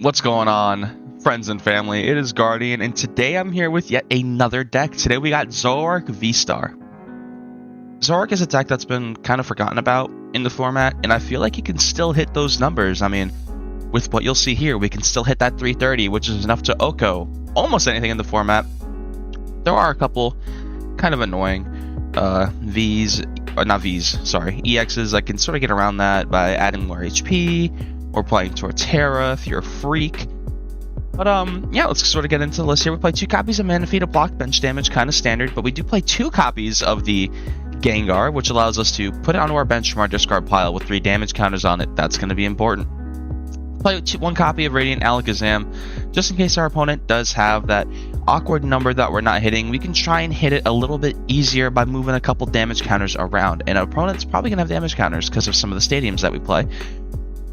What's going on, friends and family? It is Guardian, and today I'm here with yet another deck. Today we got Zoroark VSTAR. Zoroark is a deck that's been kind of forgotten about in the format, and I feel like you can still hit those numbers. I mean, with what you'll see here, we can still hit that 330, which is enough to OHKO almost anything in the format. There are a couple kind of annoying EXs that can sort of get around that by adding more HP, or playing Torterra if you're a freak. But yeah, let's sort of get into the list here. We play 2 copies of Manaphy to block bench damage, kind of standard, but we do play 2 copies of the Gengar, which allows us to put it onto our bench from our discard pile with 3 damage counters on it. That's going to be important. Play 1 copy of Radiant Alakazam, just in case our opponent does have that awkward number that we're not hitting. We can try and hit it a little bit easier by moving a couple damage counters around, and our opponent's probably going to have damage counters because of some of the stadiums that we play.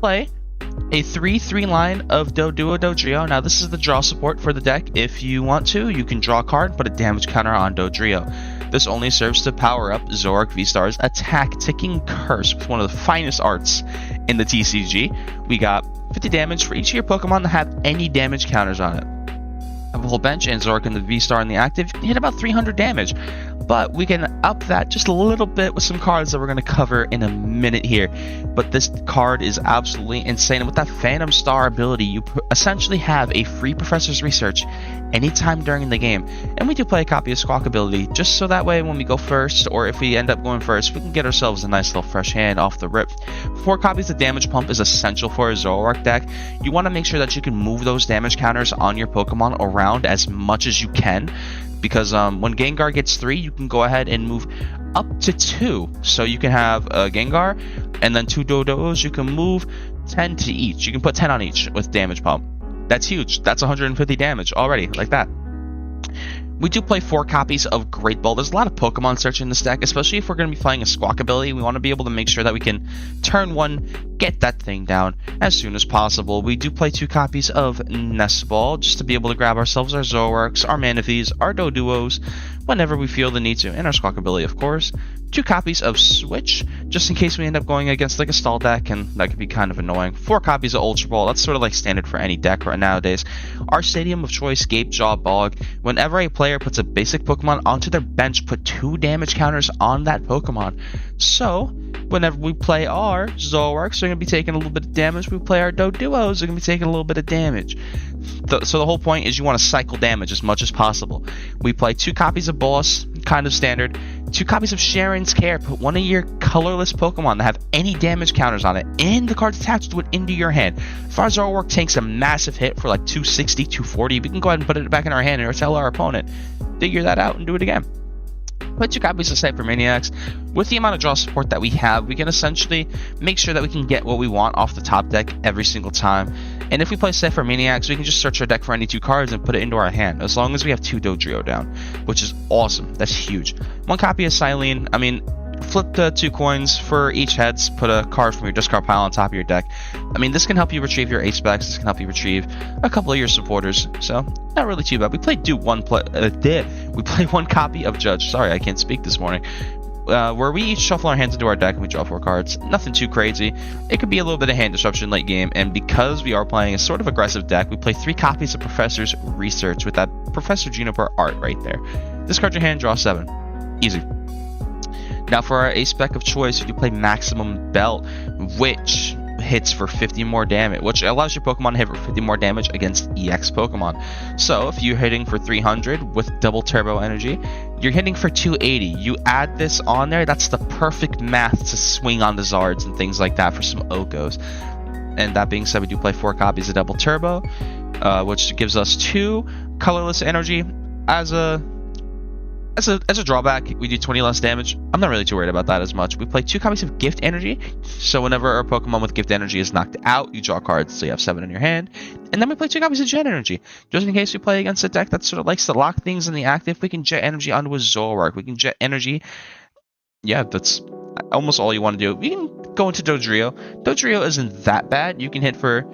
Play a 3/3 line of Doduo Dodrio. Now this is the draw support for the deck. If you want to, you can draw a card and put a damage counter on Dodrio. This only serves to power up Zoroark VSTAR's attack ticking curse with one of the finest arts in the TCG. We got 50 damage for each of your Pokemon that have any damage counters on it. Have a whole bench, and Zoroark and the VSTAR in the active hit about 300 damage. But we can up that just a little bit with some cards that we're going to cover in a minute here. But this card is absolutely insane. And with that Phantom Star ability, you essentially have a free Professor's Research anytime during the game. And we do play a copy of Squawk ability, just so that way when we go first, or if we end up going first, we can get ourselves a nice little fresh hand off the rip. 4 copies of Damage Pump is essential for a Zoroark deck. You want to make sure that you can move those damage counters on your Pokemon around as much as you can. Because when Gengar gets 3, you can go ahead and move up to 2. So you can have a Gengar and then 2 Dodos. You can move 10 to each. You can put 10 on each with Damage Pump. That's huge. That's 150 damage already, like that. We do play 4 copies of Great Ball. There's a lot of Pokemon search in this deck, especially if we're going to be playing a Squawk ability. We want to be able to make sure that we can turn 1, get that thing down as soon as possible. We do play 2 copies of Nest Ball, just to be able to grab ourselves our Zoroarks, our Manaphy's, our Doduos, whenever we feel the need to, and our Squawk ability, of course. 2 copies of Switch, just in case we end up going against like a stall deck, and that could be kind of annoying. 4 copies of Ultra Ball, that's sort of like standard for any deck right nowadays. Our Stadium of Choice, Gape Jaw Bog. Whenever a player puts a basic Pokemon onto their bench, put 2 damage counters on that Pokemon. So, whenever we play our Zoroarks, they're going to be taking a little bit of damage. We play our Doduos, they're going to be taking a little bit of damage. So the whole point is you want to cycle damage as much as possible. We play 2 copies of Boss, kind of standard. 2 copies of Sharon's Care. Put 1 of your colorless Pokemon that have any damage counters on it and the cards attached to it into your hand. If our Zoroark takes a massive hit for like 260, 240, we can go ahead and put it back in our hand and tell our opponent, figure that out and do it again. Put 2 copies of Cypher Maniacs. With the amount of draw support that we have, we can essentially make sure that we can get what we want off the top deck every single time. And if we play Cypher Maniacs, we can just search our deck for any 2 cards and put it into our hand, as long as we have 2 Dodrio down, which is awesome. That's huge. 1 copy of Silene. I mean, flip the 2 coins for each heads, put a card from your discard pile on top of your deck. I mean, this can help you retrieve your ace backs, this can help you retrieve a couple of your supporters, so not really too bad. We played we play 1 copy of Judge. Sorry, I can't speak this morning. Where we each shuffle our hands into our deck and we draw 4 cards. Nothing too crazy. It could be a little bit of hand disruption late game, and because we are playing a sort of aggressive deck, we play 3 copies of Professor's Research with that Professor Juniper art right there. Discard your hand, draw 7. Easy. Now for our ace spec of choice, you play Maximum Belt, which hits for 50 more damage, which allows your Pokemon to hit for 50 more damage against EX Pokemon. So if you're hitting for 300 with double turbo energy, you're hitting for 280. You add this on there, that's the perfect math to swing on the Zards and things like that for some OHKOs. And that being said, we do play 4 copies of double turbo, which gives us 2 colorless energy. As a drawback, we do 20 less damage. I'm not really too worried about that as much. We play 2 copies of Gift Energy, so whenever our Pokemon with Gift Energy is knocked out, you draw cards, so you have 7 in your hand. And then we play 2 copies of Jet Energy, just in case we play against a deck that sort of likes to lock things in the active. We can Jet Energy onto a Zoroark. We can Jet Energy. Yeah, that's almost all you want to do. We can go into Dodrio. Dodrio isn't that bad. You can hit for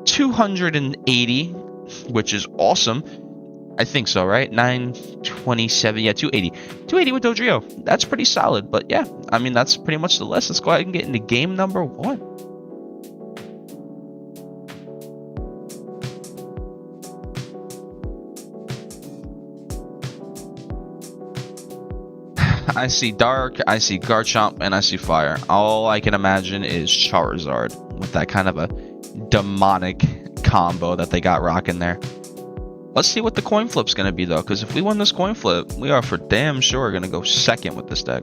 280, which is awesome. I think so, right? 927, yeah, 280. 280 with Dodrio. That's pretty solid, but yeah, I mean, that's pretty much the list. Let's go ahead and get into game number 1. I see Dark, I see Garchomp, and I see Fire. All I can imagine is Charizard with that kind of a demonic combo that they got rocking there. Let's see what the coin flip's going to be, though, because if we win this coin flip, we are for damn sure going to go second with this deck.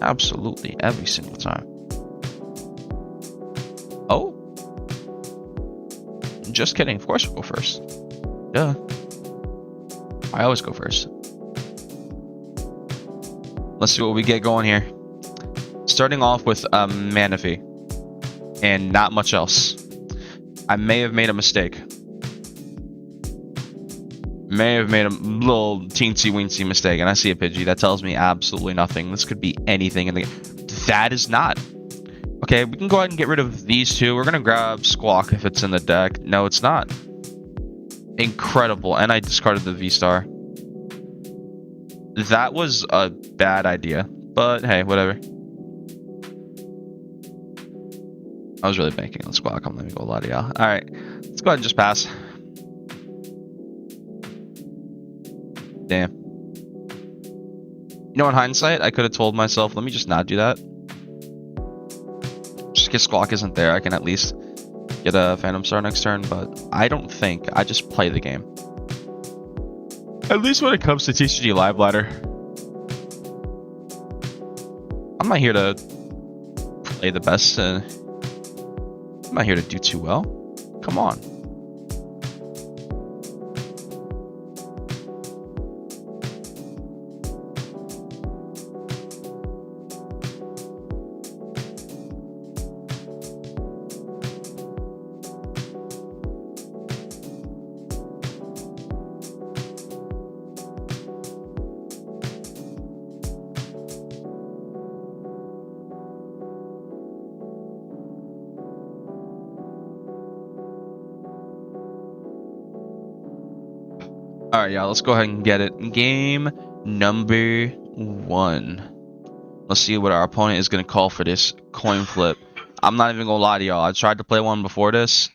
Absolutely, every single time. Oh. Just kidding. Of course we'll go first. Duh. I always go first. Let's see what we get going here. Starting off with a Manaphy. And not much else. I may have made a mistake. May have made a little teensy-weensy mistake. And I see a Pidgey. That tells me absolutely nothing. This could be anything in the game. That is not. Okay, we can go ahead and get rid of these two. We're going to grab Squawk if it's in the deck. No, it's not. Incredible. And I discarded the VSTAR. That was a bad idea. But hey, whatever. I was really banking on Squawk. I'm not even going to lie to y'all. Alright, let's go ahead and just pass. Damn. You know, in hindsight, I could have told myself, let me just not do that. Just because Squawk isn't there, I can at least get a Phantom Star next turn, but I don't think. I just play the game. At least when it comes to TCG Live Ladder. I'm not here to play the best. I'm not here to do too well. Come on. Alright, y'all, let's go ahead and get it. Game number 1. Let's see what our opponent is going to call for this coin flip. I'm not even going to lie to y'all. I tried to play one before this,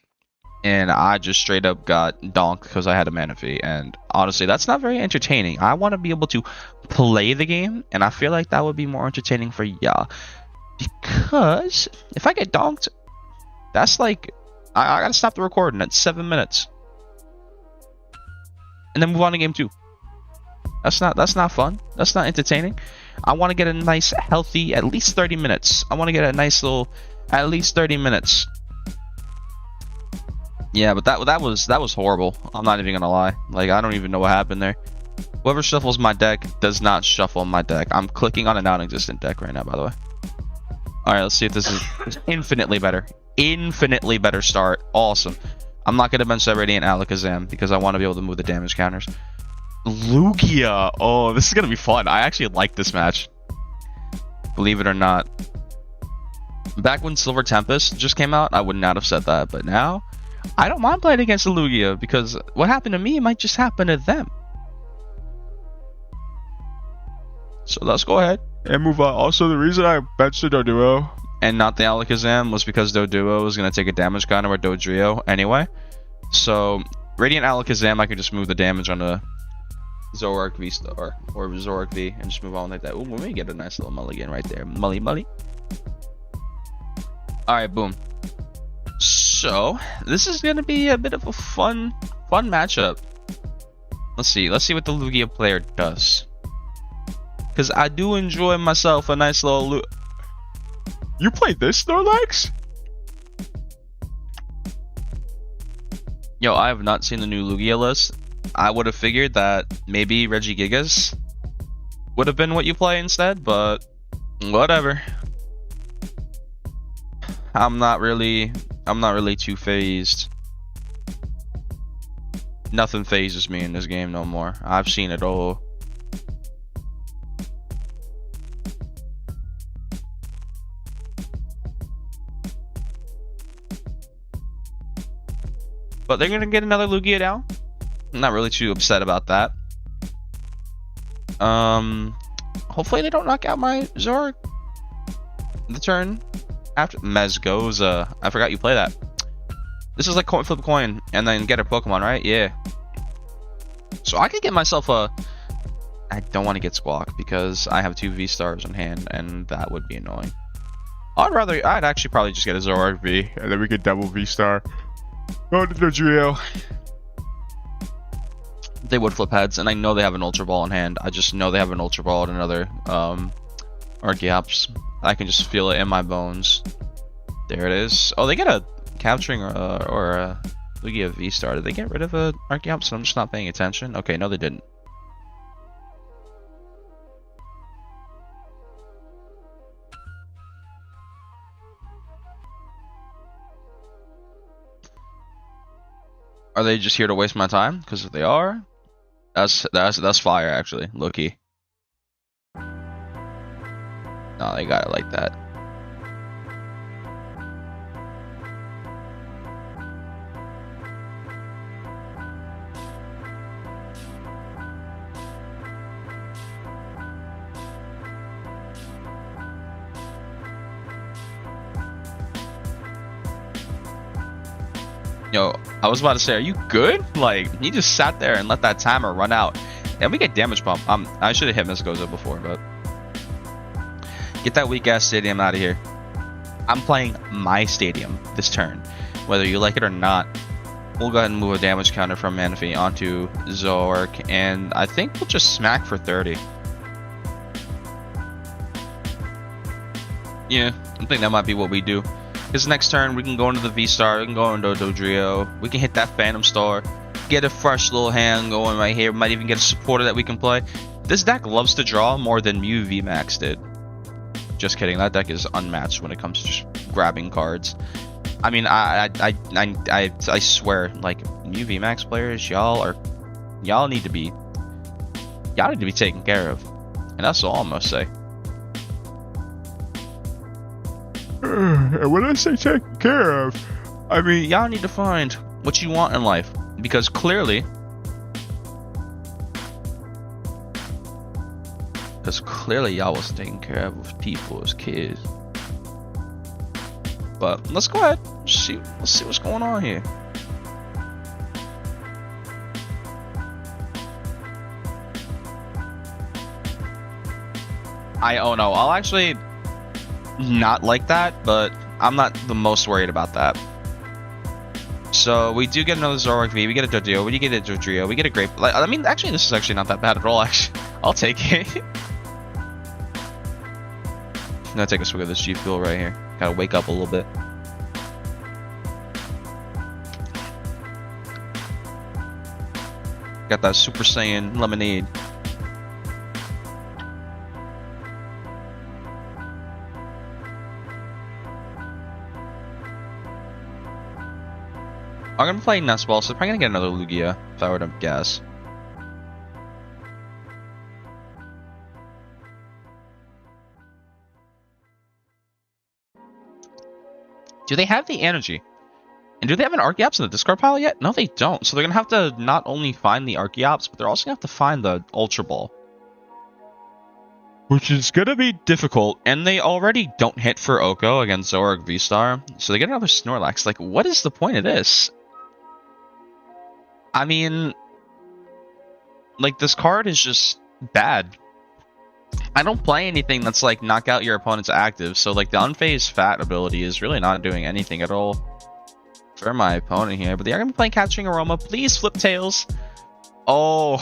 and I just straight up got donked because I had a Manaphy. And honestly, that's not very entertaining. I want to be able to play the game, and I feel like that would be more entertaining for y'all. Because if I get donked, that's like, I got to stop the recording at 7 minutes. And then move on to game 2. That's not fun. That's not entertaining. I want to get a nice, healthy, at least 30 minutes. I want to get a nice little, at least 30 minutes. Yeah, but that was horrible. I'm not even gonna lie. Like, I don't even know what happened there. Whoever shuffles my deck does not shuffle my deck. I'm clicking on a non-existent deck right now, by the way. All right, let's see if this is infinitely better. Infinitely better start. Awesome. I'm not going to bench that Radiant Alakazam because I want to be able to move the damage counters. Lugia. Oh, this is going to be fun. I actually like this match. Believe it or not. Back when Silver Tempest just came out, I would not have said that. But now, I don't mind playing against the Lugia because what happened to me might just happen to them. So let's go ahead and move on. Also, the reason I benched the Doduo and not the Alakazam was because Doduo was going to take a damage counter with Dodrio anyway. So, Radiant Alakazam, I could just move the damage on the Zoroark VSTAR or Zoroark V and just move on like that. Ooh, let me get a nice little mulligan right there. Mully. Alright, boom. So, this is going to be a bit of a fun matchup. Let's see what the Lugia player does. Because I do enjoy myself a nice little You played this, Snorlax? Yo, I have not seen the new Lugia list. I would have figured that maybe Regigigas would have been what you play instead, but whatever. I'm not really too phased. Nothing phases me in this game no more. I've seen it all. But they're going to get another Lugia down. I'm not really too upset about that. Hopefully they don't knock out my Zoroark the turn after. Mezgoza. I forgot you play that. This is like coin flip a coin and then get a Pokemon, right? Yeah. So I could get myself a I don't want to get Squawk because I have 2 VSTARs in hand, and that would be annoying. I'd actually probably just get a Zoroark V, and then we could double VSTAR. Go to the trio. They would flip heads, and I know they have an Ultra Ball in hand. I just know they have an Ultra Ball and another Archeops. I can just feel it in my bones. There it is. Oh, they get a capturing or a Lugia VSTAR. Did they get rid of a Archeops? I'm just not paying attention. Okay, no, they didn't. Are they just here to waste my time? Because if they are, that's fire actually, low-key. No, they got it like that. Yo, I was about to say, are you good? Like, he just sat there and let that timer run out. And we get damage bump. I should have hit Miss Gozo before, but... Get that weak ass stadium out of here. I'm playing my stadium this turn. Whether you like it or not, we'll go ahead and move a damage counter from Manaphy onto Zoroark, and I think we'll just smack for 30. Yeah, I think that might be what we do. Because next turn, we can go into the VSTAR, we can go into Dodrio, we can hit that Phantom Star, get a fresh little hand going right here, we might even get a supporter that we can play. This deck loves to draw more than Mew VMAX did. Just kidding, that deck is unmatched when it comes to just grabbing cards. I mean, I swear, like, Mew VMAX players, y'all need to be taken care of. And that's all I'm gonna say. And when I say taken care of, I mean y'all need to find what you want in life, because clearly y'all was taken care of with people as kids. But let's go ahead, let's see what's going on here. Oh no, I'll actually not like that, but I'm not the most worried about that. So we do get another Zoroark V, we get a Dodrio, we get a Dodrio, we get a Grape. Like, I mean, actually, this is actually not that bad at all. Actually, I'll take it. I'm gonna take a swig of this G Fuel right here. Gotta wake up a little bit. Got that Super Saiyan lemonade. I'm gonna play Nestball, so I'm probably gonna get another Lugia, if I were to guess. Do they have the energy? And do they have an Archeops in the discard pile yet? No, they don't. So they're gonna have to not only find the Archeops, but they're also gonna have to find the Ultra Ball. Which is gonna be difficult, and they already don't hit for Oko against Zoroark VSTAR, so they get another Snorlax. Like, what is the point of this? I mean, like, this card is just bad. I don't play anything that's like knock out your opponent's active, so like the unfazed fat ability is really not doing anything at all for my opponent here. But they are gonna be playing Capturing Aroma. Please flip tails. Oh,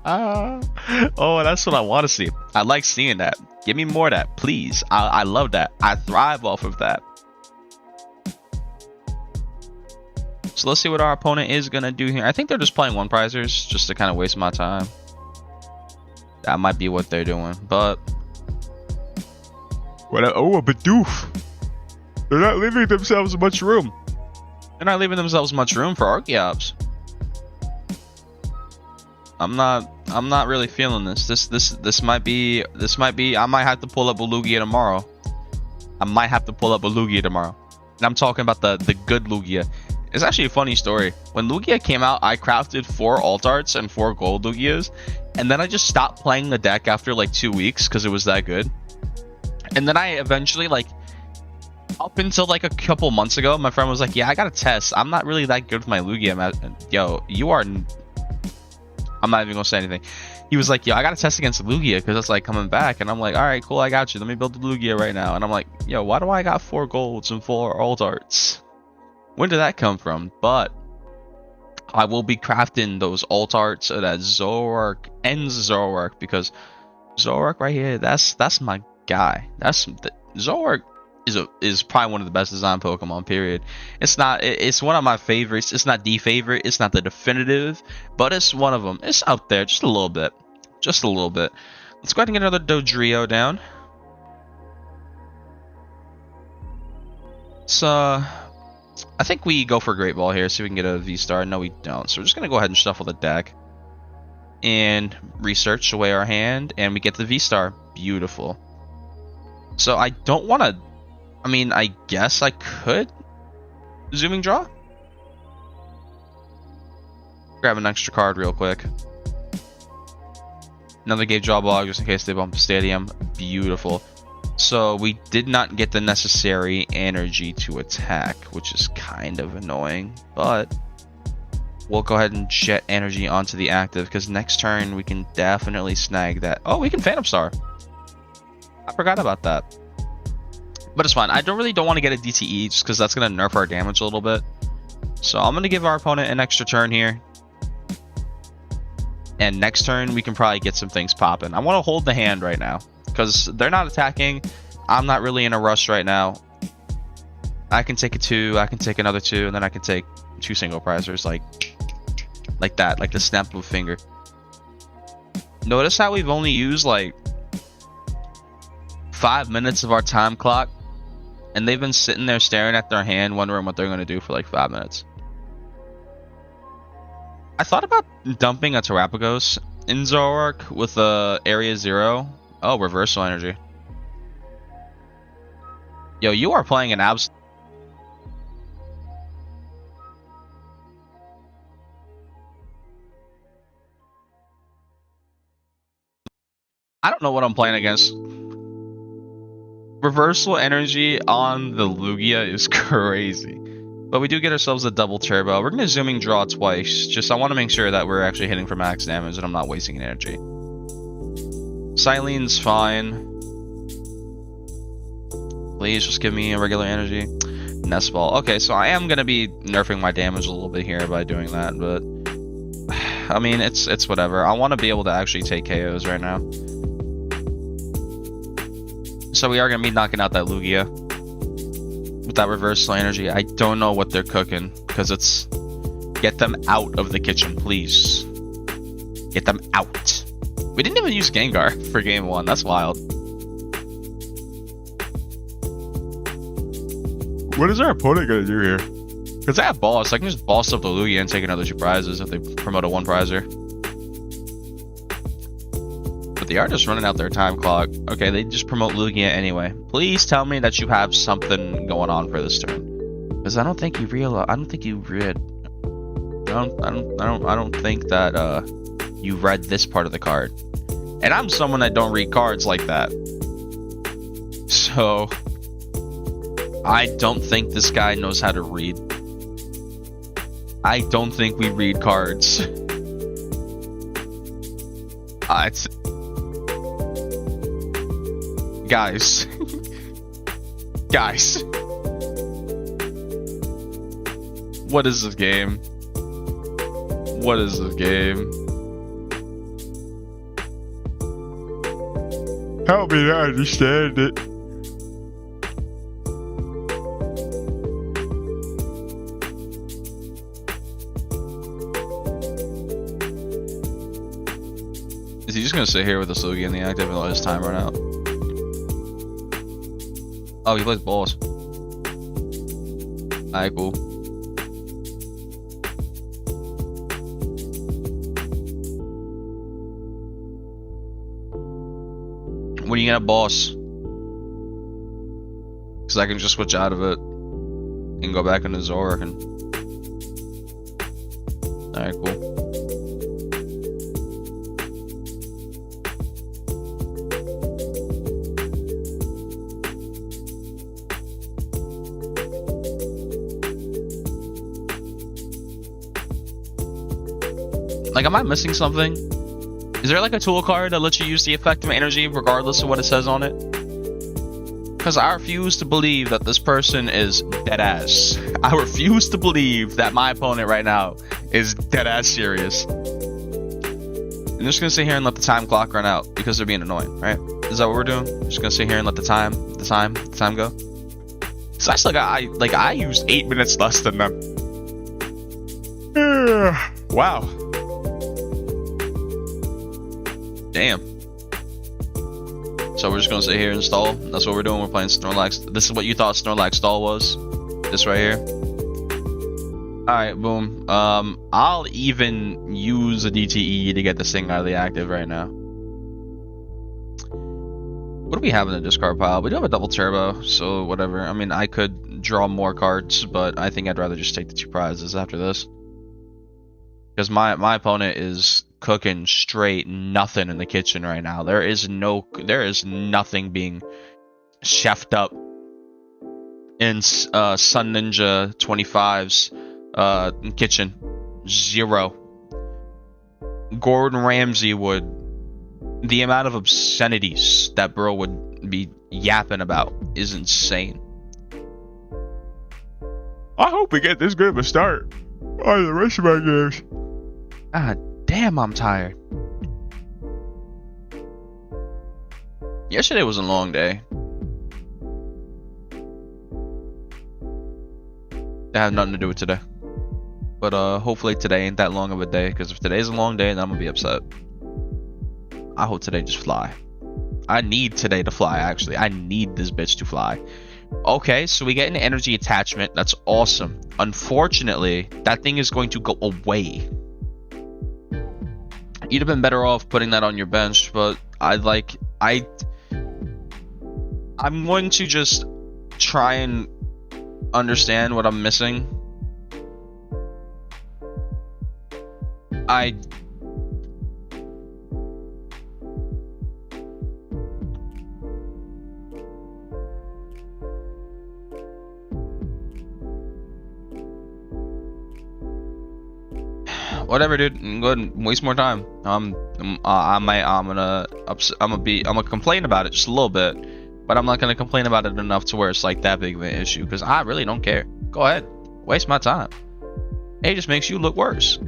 oh, that's what I want to see. I like seeing that. Give me more of that, please. I love that. I thrive off of that. So let's see what our opponent is gonna do here. I think they're just playing one prizers just to kind of waste my time. That might be what they're doing, but what? Oh, a Bidoof! They're not leaving themselves much room. They're not leaving themselves much room for Archeops. I'm not really feeling this. This might be. I might have to pull up a Lugia tomorrow. And I'm talking about the good Lugia. It's actually a funny story. When Lugia came out, I crafted 4 alt arts and 4 gold Lugias, and then I just stopped playing the deck after like 2 weeks because it was that good. And then I eventually, like, up until like a couple months ago, my friend was like, "Yeah, I got to test. I'm not really that good with my Lugia." Yo, you are. I'm not even gonna say anything. He was like, yo, I gotta test against Lugia because it's like coming back, and I'm like, all right, cool, I got you. Let me build the Lugia right now. And I'm like, yo, why do I got 4 golds and 4 alt arts? When did that come from? But I will be crafting those alt arts so that Zoroark ends Zoroark, because Zoroark right here, that's my guy. Zoroark is probably one of the best designed Pokemon, period. It's one of my favorites. It's not the favorite, it's not the definitive, but it's one of them. It's out there just a little bit. Just a little bit. Let's go ahead and get another Dodrio down. So I think we go for Great Ball here, see if we can get a VSTAR. No, we don't. So we're just gonna go ahead and shuffle the deck and research away our hand, and we get the VSTAR. Beautiful. So I don't want to. I mean, I guess I could zooming draw. Grab an extra card real quick. Another Gate Draw Block just in case they bump the stadium. Beautiful. So we did not get the necessary energy to attack, which is kind of annoying, but we'll go ahead and jet energy onto the active, because next turn we can definitely snag that. Oh, we can Phantom Star. I forgot about that. But it's fine. I don't want to get a DTE just because that's going to nerf our damage a little bit. So I'm going to give our opponent an extra turn here. And next turn we can probably get some things popping. I want to hold the hand right now because they're not attacking. I'm not really in a rush right now. I can take a 2, I can take another 2, and then I can take 2 single prizers like that, like the snap of a finger. Notice how we've only used like 5 minutes of our time clock, and they've been sitting there staring at their hand wondering what they're going to do for like 5 minutes. I thought about dumping a Terapagos in Zoroark with Area 0. Oh, Reversal Energy. Yo, you are playing an absolute... I don't know what I'm playing against. Reversal Energy on the Lugia is crazy. But we do get ourselves a double turbo. We're going to zooming draw twice. Just I want to make sure that we're actually hitting for max damage and I'm not wasting energy. Silene's fine. Please just give me a regular energy. Nest Ball. Okay, so I am going to be nerfing my damage a little bit here by doing that, but I mean, it's whatever. I want to be able to actually take KOs right now. So we are going to be knocking out that Lugia with that Reversal Energy. I don't know what they're cooking, because it's... Get them out of the kitchen, please. Get them out. We didn't even use Gengar for game 1. That's wild. What is our opponent going to do here? Because I have boss. I can just boss up the Lugia and take another 2 prizes if they promote a 1 prizer. But they are just running out their time clock. Okay, they just promote Lugia anyway. Please tell me that you have something going on for this turn, because I don't think you realize. I don't think you read. I don't think that you read this part of the card. And I'm someone that don't read cards like that. So I don't think this guy knows how to read. I don't think we read cards. It's... Guys. Guys. What is this game? What is this game? Help me to understand it. Is he just gonna sit here with the Lugia in the active and let his time run out? Oh, he plays balls. Alright, cool. When are you gonna boss? Because I can just switch out of it and go back into Zoroark and... Alright, cool. Like, am I missing something? Is there like a tool card that lets you use the effective energy regardless of what it says on it? Because I refuse to believe that this person is dead ass. I refuse to believe that my opponent right now is dead ass serious. I'm just gonna sit here and let the time clock run out because they're being annoying, right? Is that what we're doing? I'm just gonna sit here and let the time go. So I still got, I used 8 minutes less than them. Wow. Damn. So we're just gonna sit here and stall. That's what we're doing. We're playing Snorlax. This is what you thought Snorlax stall was. This right here. Alright, boom. I'll even use a DTE to get this thing out of the active right now. What do we have in the discard pile? We do have a double turbo, so whatever. I mean, I could draw more cards, but I think I'd rather just take the 2 prizes after this. Because my opponent is cooking straight nothing in the kitchen right now. There is nothing being chefed up in Sun Ninja 25's kitchen. 0. Gordon Ramsay would, the amount of obscenities that bro would be yapping about is insane. I hope we get this good of a start on the rest of my games. God damn, I'm tired. Yesterday was a long day. That had nothing to do with today. But hopefully today ain't that long of a day, because if today's a long day, then I'm gonna be upset. I hope today just fly. I need today to fly, actually. I need this bitch to fly. Okay, so we get an energy attachment. That's awesome. Unfortunately, that thing is going to go away. You'd have been better off putting that on your bench, but I'm going to just try and understand what I'm missing. Whatever, dude. Go ahead and waste more time. I'm gonna complain about it just a little bit, but I'm not gonna complain about it enough to where it's like that big of an issue, because I really don't care. Go ahead, waste my time. It just makes you look worse.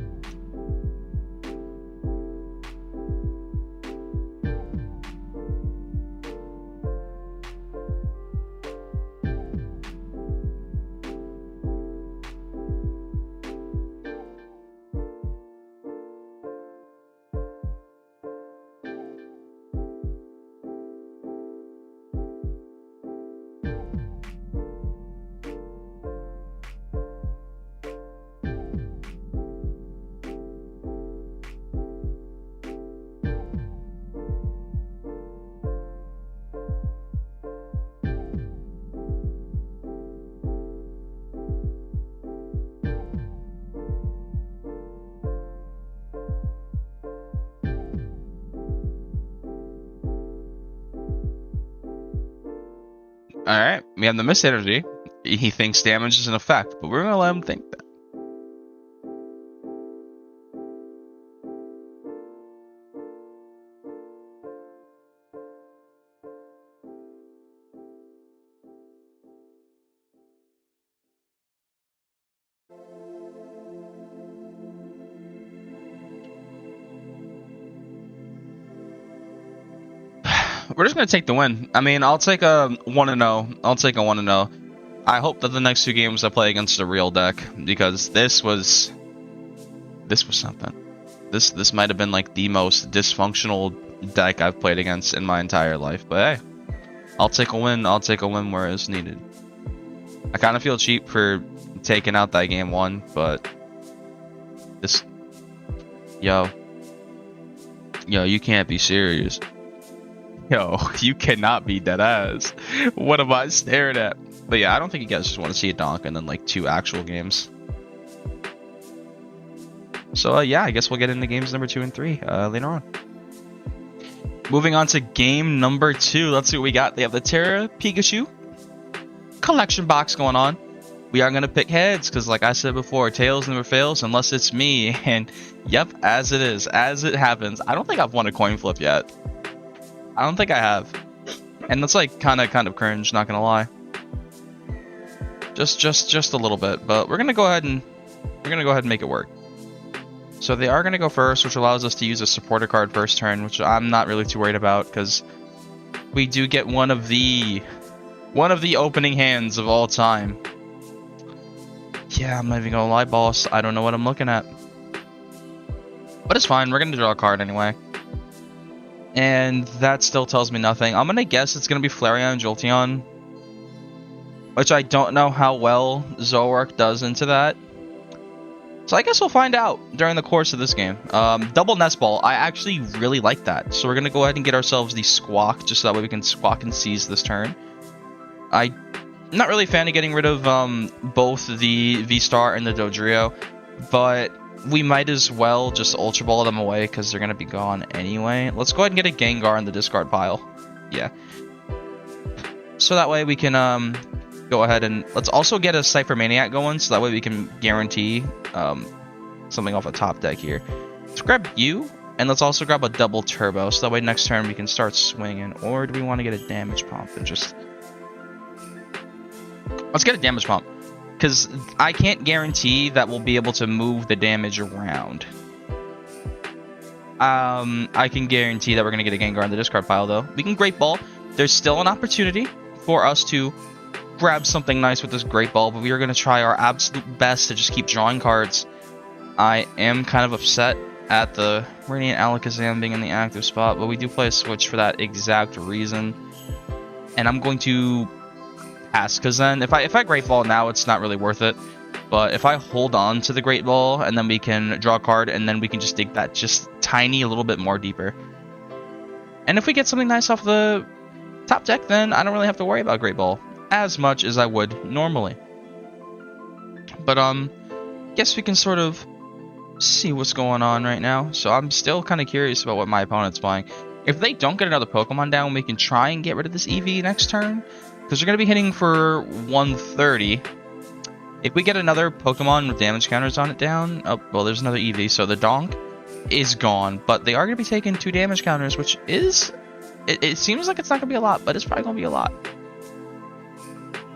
Alright, we have the Mist Energy. He thinks damage is an effect, but we're gonna let him think that. We're just gonna take the win. I mean, I'll take a 1-0. I'll take a 1-0. I hope that the next 2 games I play against a real deck, because this was something. This might have been like the most dysfunctional deck I've played against in my entire life. But hey, I'll take a win. I'll take a win where it's needed. I kind of feel cheap for taking out that game 1, but this, yo, you can't be serious. Yo, you cannot be dead ass. What am I staring at? But yeah, I don't think you guys just want to see a donk and then like 2 actual games. So yeah, I guess we'll get into games number 2 and 3 later on. Moving on to game number 2. Let's see what we got. They have the Terra Pikachu collection box going on. we are going to pick heads because, like I said before, tails never fails unless it's me. And yep, as it is, as it happens. I don't think I've won a coin flip yet. I don't think I have. And that's like kind of cringe, not going to lie. Just a little bit, but we're going to go ahead and make it work. So they are going to go first, which allows us to use a supporter card first turn, which I'm not really too worried about because we do get one of the opening hands of all time. Yeah, I'm not even gonna lie, boss. I don't know what I'm looking at. But it's fine. We're gonna draw a card anyway. And that still tells me nothing. I'm gonna guess it's gonna be Flareon and Jolteon, which I don't know how well Zoroark does into that. So I guess we'll find out during the course of this game. Double Nest Ball. I actually really like that. So we're gonna go ahead and get ourselves the Squawk, just so that way we can Squawk and Seize this turn. I'm not really a fan of getting rid of both the VSTAR and the Dodrio, but we might as well just Ultra Ball them away because they're going to be gone anyway. Let's go ahead and get a Gengar in the discard pile. Yeah. So that way we can go ahead and... Let's also get a Cypher Maniac going, so that way we can guarantee something off the top deck here. Let's grab you, and let's also grab a double Turbo, so that way next turn we can start swinging. Or do we want to get a Damage Pump and just... Let's get a Damage Pump, because I can't guarantee that we'll be able to move the damage around. I can guarantee that we're going to get a Gengar in the discard pile, though. We can Great Ball. There's still an opportunity for us to grab something nice with this Great Ball, but we are going to try our absolute best to just keep drawing cards. I am kind of upset at the Radiant Alakazam being in the active spot, but we do play a switch for that exact reason. And I'm going to... pass, because then if I Great Ball now, it's not really worth it. But if I hold on to the Great Ball and then we can draw a card and then we can just dig that just tiny a little bit more deeper. And if we get something nice off the top deck, then I don't really have to worry about Great Ball as much as I would normally. But guess we can sort of see what's going on right now. So I'm still kind of curious about what my opponent's playing. If they don't get another Pokemon down, we can try and get rid of this EV next turn. Because they're going to be hitting for 130. If we get another Pokemon with damage counters on it down... Oh, well, there's another EV, so the Donk is gone. But they are going to be taking 2 damage counters, which is... It seems like it's not going to be a lot, but it's probably going to be a lot.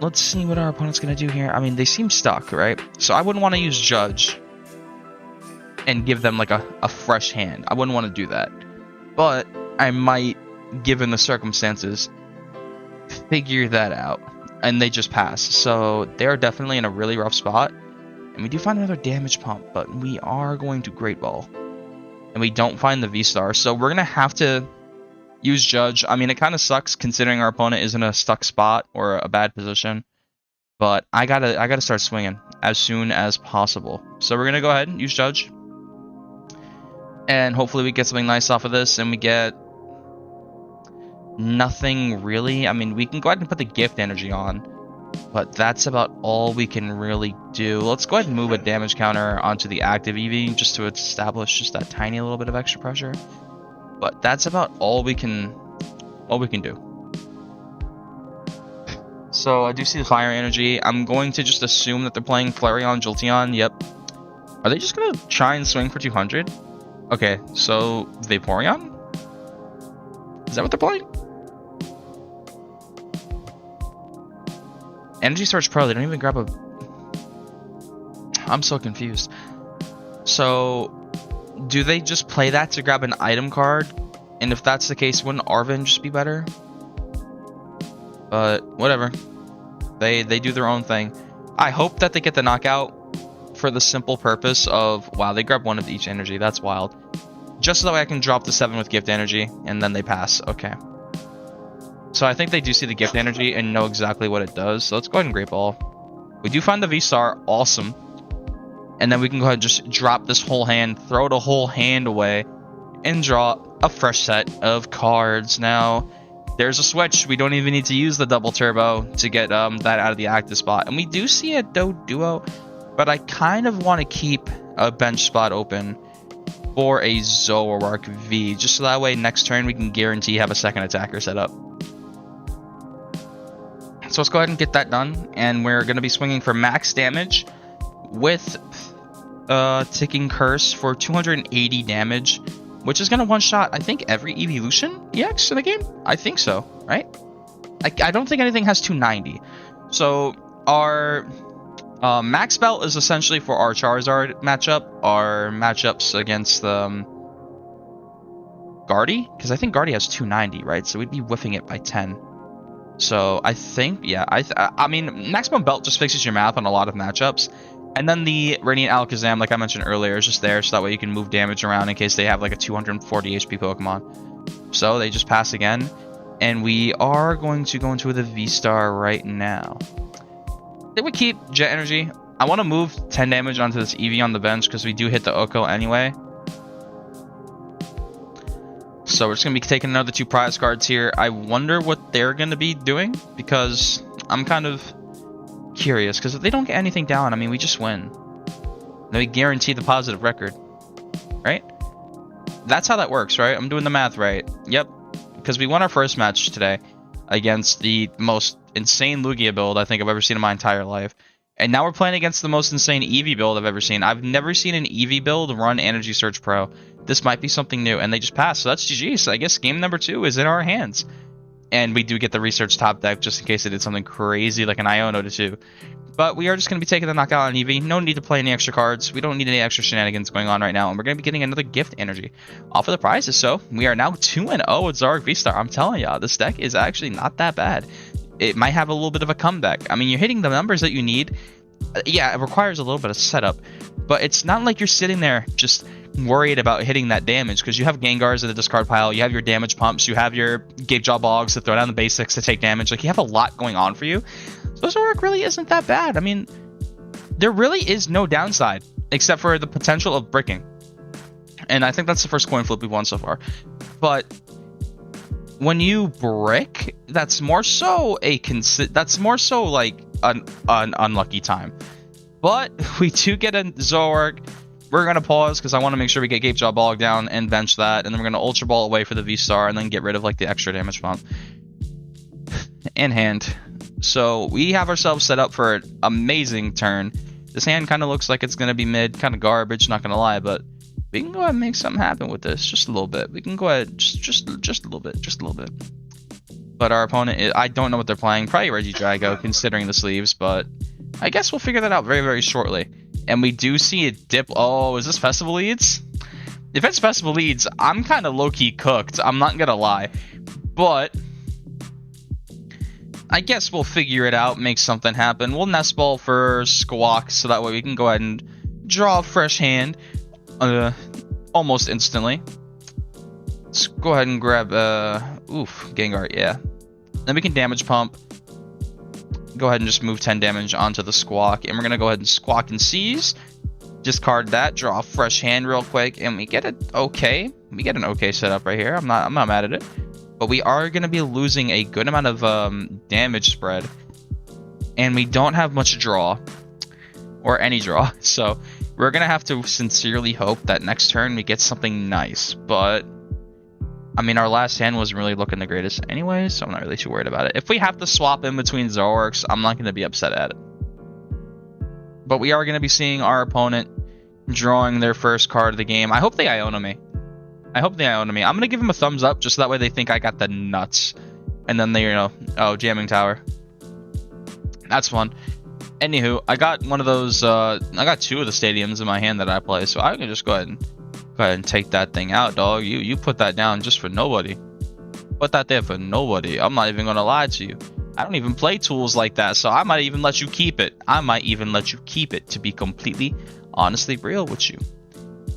Let's see what our opponent's going to do here. I mean, they seem stuck, right? So I wouldn't want to use Judge and give them, like, a fresh hand. I wouldn't want to do that. But I might, given the circumstances... figure that out, and they just pass. So they're definitely in a really rough spot, and we do find another Damage Pump, but we are going to Great Ball, and we don't find the V-Star, so we're gonna have to use Judge. I mean, it kind of sucks considering our opponent is in a stuck spot or a bad position, but I gotta start swinging as soon as possible. So we're gonna go ahead and use Judge, and hopefully we get something nice off of this, and we get nothing really. I mean, we can go ahead and put the Gift Energy on, but that's about all we can really do. Let's go ahead and move a damage counter onto the active EV just to establish just that tiny little bit of extra pressure. But that's about all we can do. So I do see the Fire Energy. I'm going to just assume that they're playing Flareon, Jolteon. Yep. Are they just gonna try and swing for 200? Okay, so Vaporeon? Is that what they're playing? Energy Search Pro, they don't even grab a... I'm so confused. So, do they just play that to grab an item card? And if that's the case, wouldn't Arven just be better? But, whatever. They do their own thing. I hope that they get the knockout for the simple purpose of... Wow, they grab one of each energy. That's wild. Just so that way I can drop the 7 with Gift Energy, and then they pass. Okay. So I think they do see the Gift Energy and know exactly what it does. So let's go ahead and Great Ball. We do find the V-Star. Awesome. And then we can go ahead and just drop this whole hand, throw the whole hand away, and draw a fresh set of cards. Now, there's a switch. We don't even need to use the double turbo to get that out of the active spot. And we do see a Doduo, but I kind of want to keep a bench spot open for a Zoroark V, just so that way next turn we can guarantee have a second attacker set up. So let's go ahead and get that done, and we're going to be swinging for max damage with Ticking Curse for 280 damage, which is going to one-shot, I think, every Evolution EX in the game? I think so, right? I don't think anything has 290. So our max belt is essentially for our Charizard matchup, our matchups against Guardy, because I think Guardy has 290, right? So we'd be whiffing it by 10. So I think, yeah, I mean, maximum belt just fixes your map on a lot of matchups. And then the Radiant Alakazam, like I mentioned earlier, is just there, so that way you can move damage around in case they have like a 240 HP Pokemon. So they just pass again. And we are going to go into the VSTAR right now. I think we keep Jet Energy. I want to move 10 damage onto this Eevee on the bench because we do hit the Oko anyway. So we're just going to be taking another 2 prize cards here. I wonder what they're going to be doing because I'm kind of curious. Because if they don't get anything down, I mean, we just win. Then we guarantee the positive record. Right? That's how that works, right? I'm doing the math right. Yep. Because we won our first match today against the most insane Lugia build I think I've ever seen in my entire life. And now we're playing against the most insane Eevee build I've ever seen. I've never seen an Eevee build run Energy Surge Pro. This might be something new, and they just passed, so that's GG. So I guess game number 2 is in our hands. And we do get the Research top deck just in case it did something crazy like an Iono to 2. But we are just going to be taking the knockout on Eevee. No need to play any extra cards. We don't need any extra shenanigans going on right now. And we're going to be getting another gift energy off of the prizes. So we are now 2-0 with Zoroark VSTAR. I'm telling y'all, this deck is actually not that bad. It might have a little bit of a comeback. I mean, you're hitting the numbers that you need. Yeah, it requires a little bit of setup. But it's not like you're sitting there just worried about hitting that damage because you have Gengars in the discard pile, you have your damage pumps, you have your Gigajaw Bogs to throw down the basics to take damage. Like, you have a lot going on for you. So Zoroark really isn't that bad. I mean, there really is no downside except for the potential of bricking. And I think that's the first coin flip we've won so far. But when you brick, that's more so like an unlucky time. But we do get a Zoroark. We're going to pause because I want to make sure we get Gigajaw Bog down and bench that. And then we're going to Ultra Ball away for the VSTAR and then get rid of like the extra damage pump. In hand. So we have ourselves set up for an amazing turn. This hand kind of looks like it's going to be mid, kind of garbage, not going to lie. But we can go ahead and make something happen with this. Just a little bit. We can go ahead, just a little bit. Just a little bit. But our opponent, I don't know what they're playing. Probably Regidrago, considering the sleeves. But I guess we'll figure that out very, very shortly. And we do see a dip. Oh, is this Festival Leads? If it's Festival Leads, I'm kind of low-key cooked. I'm not going to lie. But I guess we'll figure it out, make something happen. We'll Nest Ball for Squawk, so that way we can go ahead and draw a fresh hand almost instantly. Let's go ahead and grab, Gengar, yeah. Then we can Damage Pump. Go ahead and just move 10 damage onto the Squawk, and we're gonna go ahead and Squawk and Seize. Discard that, draw a fresh hand real quick, and we get it okay. We get an okay setup right here. I'm not mad at it. But we are gonna be losing a good amount of damage spread, and we don't have much draw or any draw. So we're gonna have to sincerely hope that next turn we get something nice. But I mean, our last hand wasn't really looking the greatest anyway, so I'm not really too worried about it. If we have to swap in between Zoroarks, I'm not going to be upset at it. But we are going to be seeing our opponent drawing their first card of the game. I hope they Iono me. I'm going to give them a thumbs up, just so that way they think I got the nuts. And then they, oh, Jamming Tower. That's fun. Anywho, I got one of those, I got 2 of the stadiums in my hand that I play, so I can just go ahead and take that thing out, dog. You put that down just for nobody. Put that there for nobody. I'm not even gonna lie to you. I don't even play tools like that, so I might even let you keep it. To be completely, honestly real with you.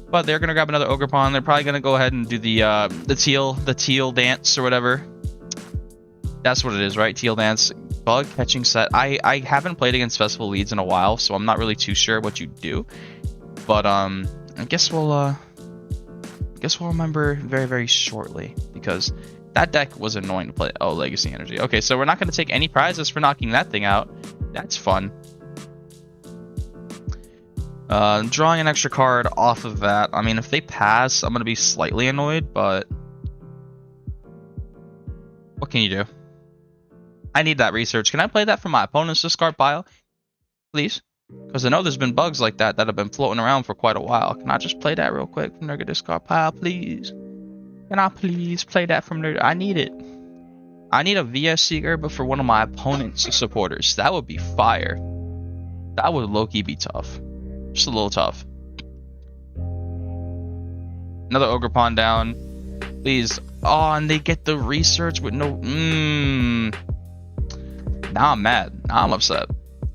But they're gonna grab another Ogerpon. They're probably gonna go ahead and do the teal dance or whatever. That's what it is, right? Teal dance. Bug catching set. I haven't played against Festival Leads in a while, so I'm not really too sure what you do. But I guess we'll remember very, very shortly, because that deck was annoying to play. Oh, Legacy Energy. Okay, so we're not going to take any prizes for knocking that thing out. That's fun. Drawing an extra card off of that. I mean, if they pass, I'm going to be slightly annoyed, but what can you do? I need that research. Can I play that from my opponent's discard pile? Please? Because I know there's been bugs like that have been floating around for quite a while. Can I just play that real quick from their discard pile, please? Can I please play that from their... I need it. I need a VS Seeker, but for one of my opponent's supporters. That would be fire. That would low-key be tough. Just a little tough. Another Ogre Pawn down. Please. Oh, and they get the research with no... Now I'm mad. Now I'm upset.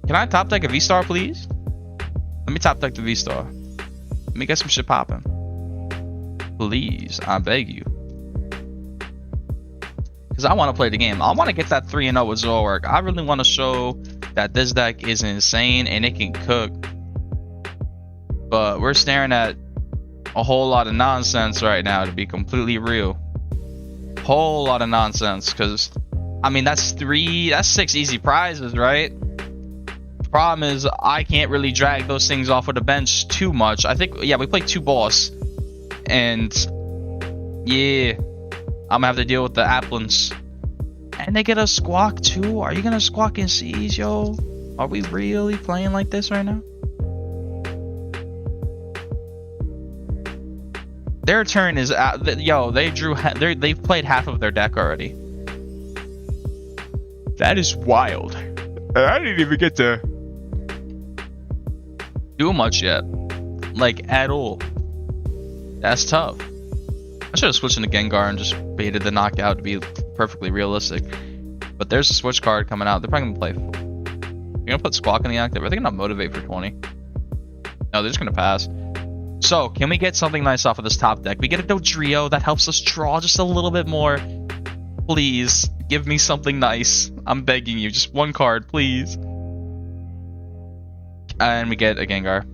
Can I top deck a VSTAR, please? Let me top deck the VSTAR. Let me get some shit popping. Please, I beg you. Because I want to play the game. I want to get that 3-0 with Zoroark. I really want to show that this deck is insane and it can cook. But we're staring at a whole lot of nonsense right now, to be completely real. Whole lot of nonsense. Because, I mean, that's 6 easy prizes, right? Problem is, I can't really drag those things off of the bench too much. I think, yeah, we played 2 boss. And, yeah, I'm gonna have to deal with the Applins. And they get a Squawk too? Are you gonna Squawk and Seize, yo? Are we really playing like this right now? Their turn is out. Yo, they've played half of their deck already. That is wild. I didn't even get to do much yet, like at all. That's tough. I should have switched into Gengar and just baited the knockout to be perfectly realistic. But there's a switch card coming out. They're probably gonna play. You're gonna put Squawk in the active. Are they gonna motivate for 20? No, they're just gonna pass. So can we get something nice off of this top deck? We get a Dodrio that helps us draw just a little bit more. Please give me something nice. I'm begging you, just one card, please. And we get a Gengar.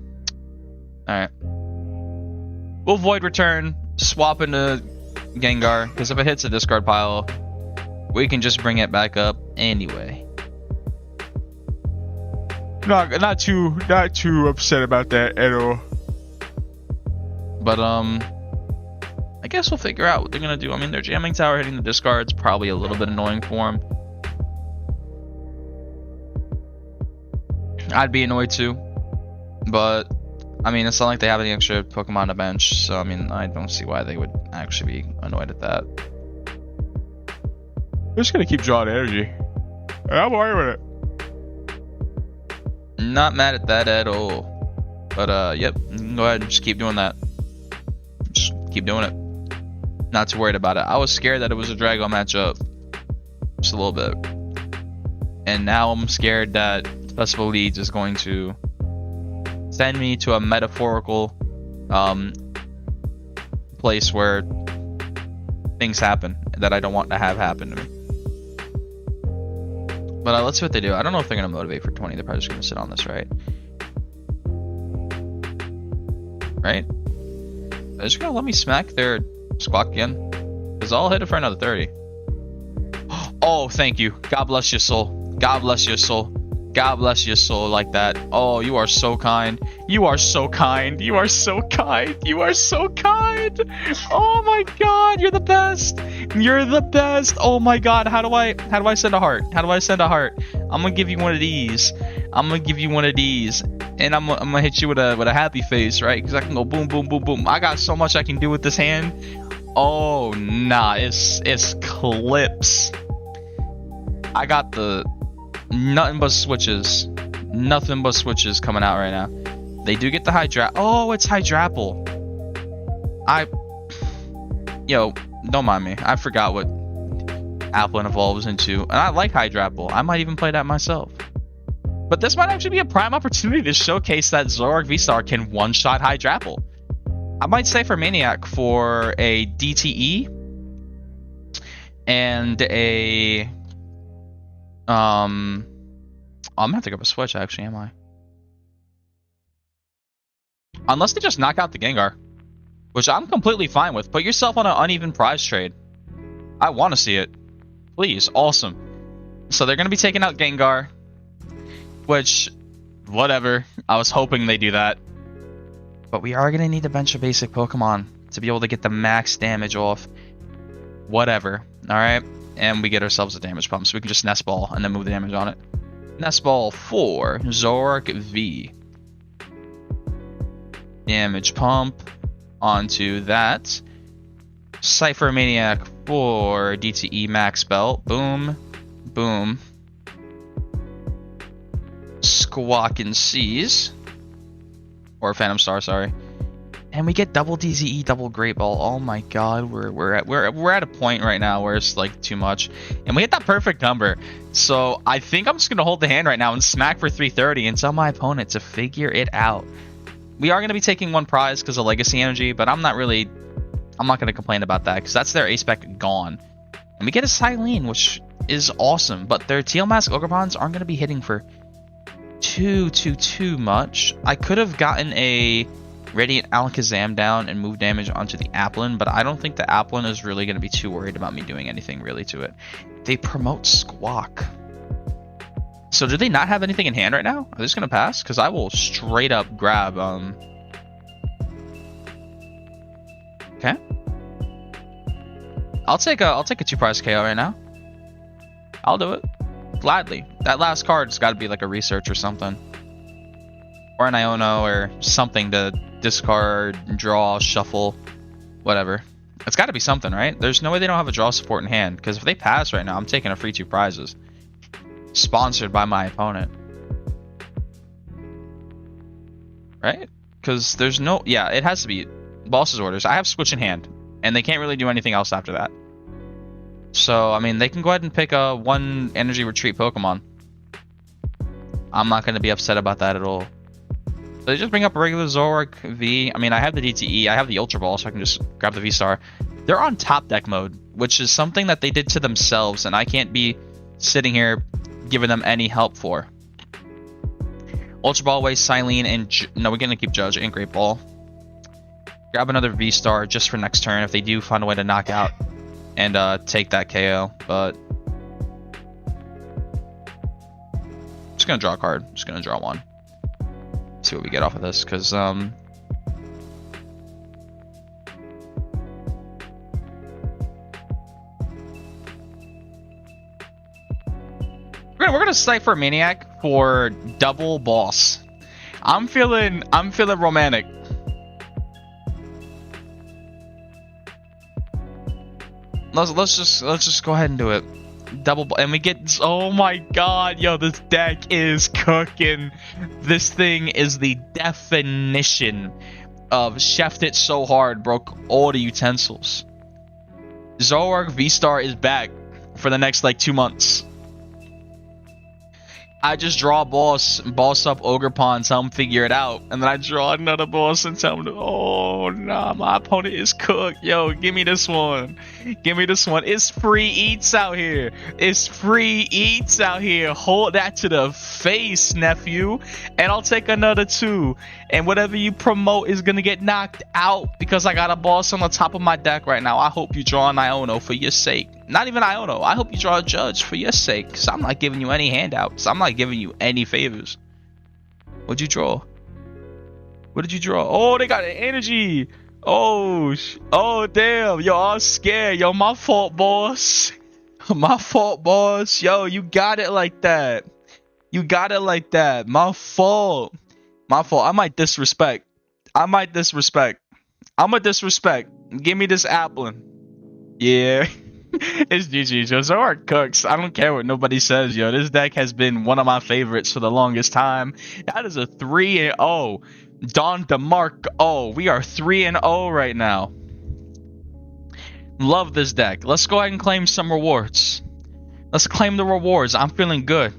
Alright. We'll Void Return, swap into Gengar, because if it hits a discard pile, we can just bring it back up anyway. Not too upset about that at all. But I guess we'll figure out what they're gonna do. I mean, their jamming tower hitting the discard's probably a little bit annoying for them. I'd be annoyed too, but I mean, it's not like they have any extra Pokemon on the bench, so I mean, I don't see why they would actually be annoyed at that. They're just gonna keep drawing energy, and I'm alright with it. Not mad at that at all. But yep, go ahead and just keep doing that. Just keep doing it. Not too worried about it. I was scared that it was a Drago matchup, just a little bit, and now I'm scared that Festival Leads is going to send me to a metaphorical place where things happen that I don't want to have happen to me. But let's see what they do. I don't know if they're going to motivate for 20. They're probably just going to sit on this, right? Right? They're just going to let me smack their Squawk again. Because I'll hit it for another 30. Oh, thank you. God bless your soul. God bless your soul. God bless your soul like that. Oh, you are so kind. You are so kind. You are so kind. You are so kind. Oh my god, you're the best. You're the best. Oh my god, how do I send a heart? How do I send a heart? I'm gonna give you one of these. I'm gonna give you one of these. And I'm gonna hit you with a happy face, right? Because I can go boom, boom, boom, boom. I got so much I can do with this hand. Oh nah, it's clips. I got the nothing but switches. Nothing but switches coming out right now. They do get the Hydra. Oh, it's Hydrapple. Yo, don't mind me. I forgot what Applin evolves into. And I like Hydrapple. I might even play that myself. But this might actually be a prime opportunity to showcase that Zoroark VSTAR can one-shot Hydrapple. I might say for Maniac for a DTE and a I'm gonna have to go for a switch, actually, am I? Unless they just knock out the Gengar, which I'm completely fine with. Put yourself on an uneven prize trade. I want to see it. Please, awesome. So they're gonna be taking out Gengar, which, whatever. I was hoping they do that. But we are gonna need a bunch of basic Pokemon to be able to get the max damage off. Whatever. Alright, and we get ourselves a damage pump, so we can just nest ball and then move the damage on it. Nest ball for Zoroark V. Damage pump onto that. Cypher Maniac for DTE max belt. Boom. Boom. Squawk and Seize. Or Phantom Star, sorry. And we get double DZE, double Great Ball. Oh my god, we're at a point right now where it's like too much. And we hit that perfect number. So I think I'm just gonna hold the hand right now and smack for 330 and tell my opponent to figure it out. We are gonna be taking one prize because of Legacy Energy, but I'm not gonna complain about that because that's their ace spec gone. And we get a Silene, which is awesome, but their Teal Mask Ogrepons aren't gonna be hitting for too much. I could have gotten a Radiant Alakazam down and move damage onto the Applin, but I don't think the Applin is really going to be too worried about me doing anything really to it. They promote Squawk. So do they not have anything in hand right now? Are they just going to pass? Because I will straight up grab... Okay. I'll take a 2-prize KO right now. I'll do it. Gladly. That last card's got to be like a research or something. Or an Iono or something to discard, draw, shuffle, whatever. It's got to be something, right? There's no way they don't have a draw support in hand, because if they pass right now, I'm taking a free 2 prizes. Sponsored by my opponent. Right? Because there's no... Yeah, it has to be boss's orders. I have Switch in hand, and they can't really do anything else after that. So, I mean, they can go ahead and pick a 1 energy retreat Pokemon. I'm not going to be upset about that at all. So they just bring up a regular Zoroark V. I mean, I have the DTE, I have the Ultra Ball, so I can just grab the VSTAR. They're on top deck mode, which is something that they did to themselves, and I can't be sitting here giving them any help for. Ultra Ball away, Silene, and... No, we're going to keep Judge and Great Ball. Grab another VSTAR just for next turn if they do find a way to knock out and take that KO, but... Just going to draw a card. Just going to draw one. See what we get off of this, because we're gonna Cypher Maniac for double boss. I'm feeling romantic. Let's just go ahead and do it. Double, and we get... Oh my god, yo, this deck is cooking. This thing is the definition of chefed it so hard, broke all the utensils. Zoroark VSTAR is back for the next like 2 months. I just draw a boss up Ogrepon, tell him figure it out, and then I draw another boss and tell him, oh nah, my opponent is cooked. Yo, give me this one. Give me this one. It's free eats out here. It's free eats out here. Hold that to the face, nephew. And I'll take another 2. And whatever you promote is gonna get knocked out because I got a boss on the top of my deck right now. I hope you draw an Iono for your sake. Not even Iono. I hope you draw a Judge for your sake, because I'm not giving you any handouts. I'm not giving you any favors. What'd you draw? What did you draw? Oh, they got an energy. Oh, damn. Yo, I was scared. Yo, my fault, boss. My fault, boss. Yo, you got it like that. You got it like that. My fault. My fault. I might disrespect. I'ma disrespect. Give me this Applin. Yeah. It's GG. Yo, Zoroark cooks. I don't care what nobody says, yo. This deck has been one of my favorites for the longest time. That is a 3-0. Don DeMarco. Oh, we are 3-0 right now. Love this deck. Let's go ahead and claim some rewards. Let's claim the rewards. I'm feeling good.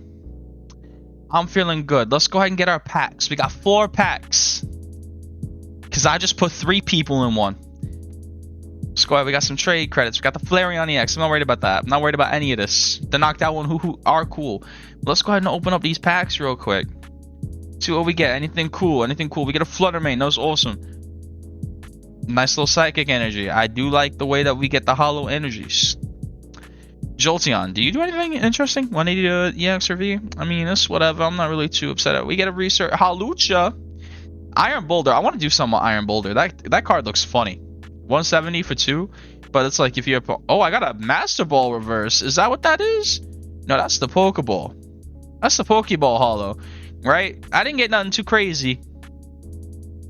Let's go ahead and get our packs. We got 4 packs. Because I just put 3 people in one. Let's go ahead. We got some trade credits. We got the Flareon EX. I'm not worried about that. I'm not worried about any of this. The knocked out one who are cool. Let's go ahead and open up these packs real quick. See what we get. Anything cool. We get a Fluttermane. That was awesome. Nice little Psychic Energy. I do like the way that we get the Hollow Energies. Jolteon. Do you do anything interesting? 180 to EX or V? I mean, it's whatever. I'm not really too upset. We get a research. Halucha. Iron Boulder. I want to do something with Iron Boulder. That card looks funny. 170 for 2. But it's like if you have... Oh, I got a Master Ball reverse. Is that what that is? No, that's the Pokeball. That's the Pokeball holo, right? I didn't get nothing too crazy.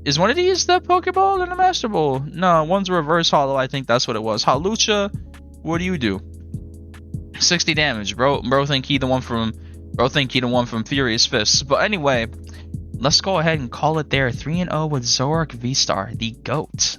Is one of these the Pokeball and the Master Ball? No, one's a reverse holo. I think that's what it was. Halucha, what do you do? 60 damage, bro. Bro think he the one from Furious Fists. But anyway, let's go ahead and call it there. 3-0 with Zoroark VSTAR, the GOAT.